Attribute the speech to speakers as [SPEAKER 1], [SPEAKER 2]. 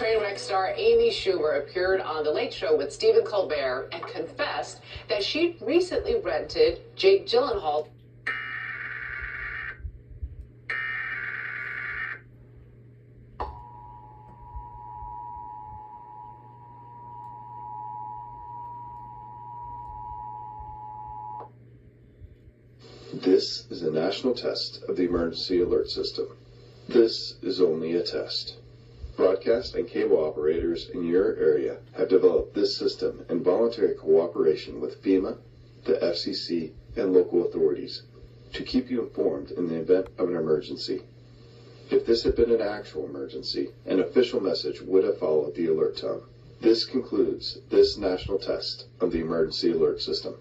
[SPEAKER 1] Trainwreck star Amy Schumer appeared on The Late Show with Stephen Colbert and confessed that she'd recently rented Jake Gyllenhaal.
[SPEAKER 2] This is a national test of the emergency alert system. This is only a test. Broadcast and cable operators in your area have developed this system in voluntary cooperation with FEMA, the FCC, and local authorities to keep you informed in the event of an emergency. If this had been an actual emergency, an official message would have followed the alert tone. This concludes this national test of the emergency alert system.